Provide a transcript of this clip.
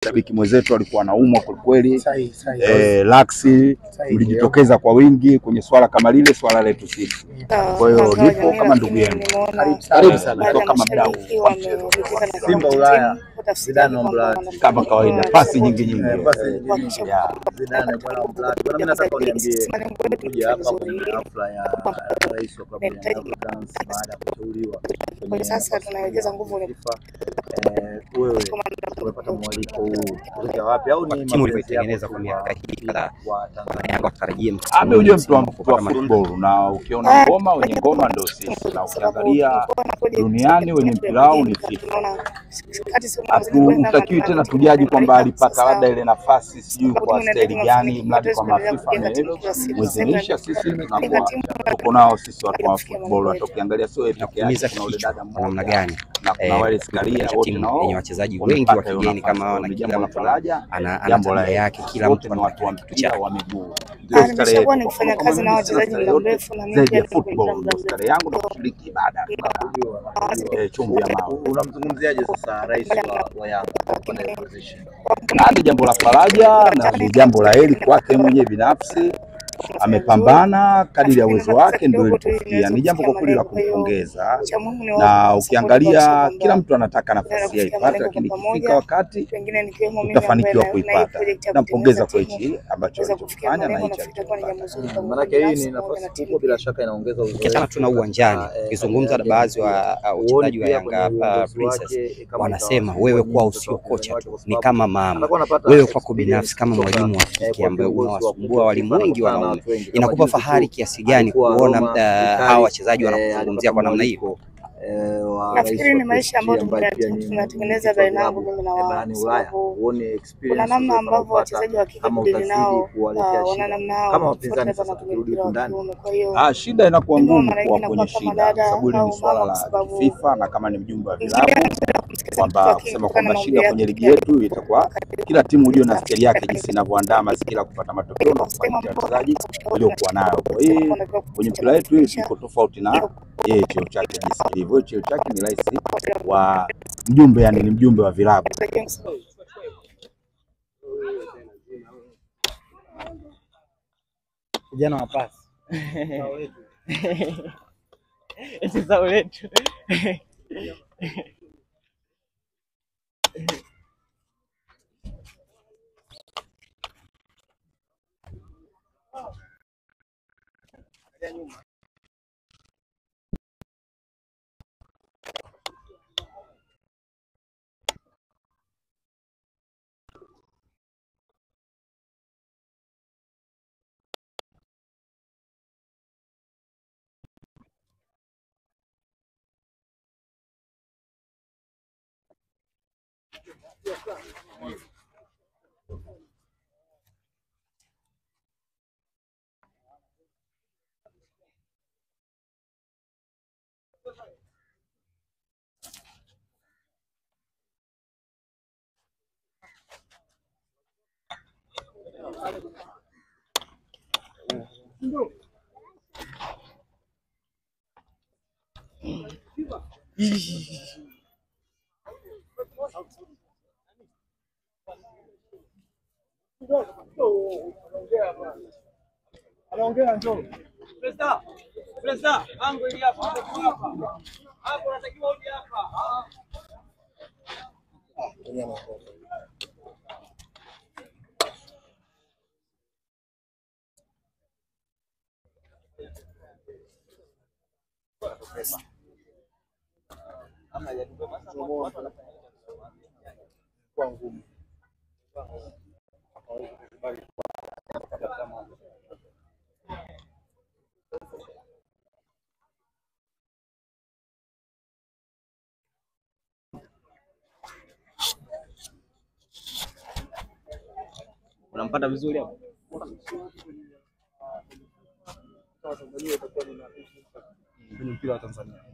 Shabiki mwenzetu alikuwa anaumwa kwa kweli. Laxi mlijitokeza kwa wingi kwenye swala kama lile, swala letu sisi. Kwa hiyo nipo kama ndugu yenu. Karibu sana, nipo kama mdau wa mchezo. Simba Ulaya Zidane Black kama kawaida, pasi nyingi. Zidane bwana Black. Bwana, mimi nataka uniambie kuja hapa kwenye hafla ya rais wa klabu ya Dance baada ya kuteuliwa kwenye sasa tunawekeza nguvu wewe umepata mwaliko huu kutoka wapi, au ni timu iliyotengeneza kwa miaka hii kadhaa Yanga tarajia ujue mtu wa football, na ukiona ngoma wenye ngoma ndio sisi, na ukiangalia duniani wenye mpira ni FIFA. Hatutakiwi tena tujaji kwamba alipata labda ile nafasi sijui kwa staili gani, mradi kwa mafifa mwezenisha. Sisi tunakuwa tuko nao sisi watu wa football, watokiangalia sio yeye peke yake, kuna ule dada namna gani na kuna wale skaria wote nao wenye wachezaji wengi wa kigeni kama hawa, na kila mtu ana tabia yake, kila mtu ni watu wa mpira wa miguu. Nimeshakuwa nikifanya kazi na wachezaji muda mrefu, na mimi pia football stare yangu na kushiriki ibada chumvi ya mawe. Unamzungumziaje sasa rais wa Yanga kwa position? Ni jambo la faraja na ni jambo la heri kwake mwenyewe binafsi. Amepambana kadiri ya uwezo wake ndio ilipofikia. Ni jambo kwa kweli la kumpongeza, na ukiangalia kila mtu anataka nafasi yake ipate, lakini ikifika wakati utafanikiwa kuipata. Nampongeza kwa hichi ambacho alichofanya na hichi alichofanya. Maana hii ni nafasi kubwa, bila shaka inaongeza uzoefu. Kitana tuna uwanjani ukizungumza na baadhi wa wachezaji wa Yanga hapa Princess, wanasema wewe kwa usio kocha tu, ni kama mama. Wewe kwako binafsi kama mwalimu wa kike ambaye unawasumbua walimu wengi wanaume, inakupa fahari kiasi gani kuona hawa wachezaji wanakuzungumzia kwa namna hiyo? Nafikiri ni maisha ambayo tunatengeneza baina yangu mimi na wao. Kuna namna ambavyo wachezaji wa kike kudili nao, wana namna kama wapinzani sasa kurudi ndani. Kwa hiyo shida inakuwa ngumu kwa kwenye shida, sababu ni swala la FIFA, na kama ni mjumbe wa vilabu kwamba kusema kwamba shida kwenye ligi yetu itakuwa kila timu ujue na stili yake jinsi inavyoandaa mazingira kupata matokeo na kufanya wachezaji waliokuwa nayo. Kwa hiyo kwenye mpira wetu hii iko tofauti na yeye, cheo chake jinsi kilivyo. Cheo chake ni rais wa mjumbe, yani ni mjumbe wa vilabu. Kijana wa pasi eti zao letu anaongea njoo. Presta, angu ili hapa. Hapo unatakiwa uje hapa. Ama ya kwa ngumu. Unampata vizuri hapo? Ni mpira wa Tanzania.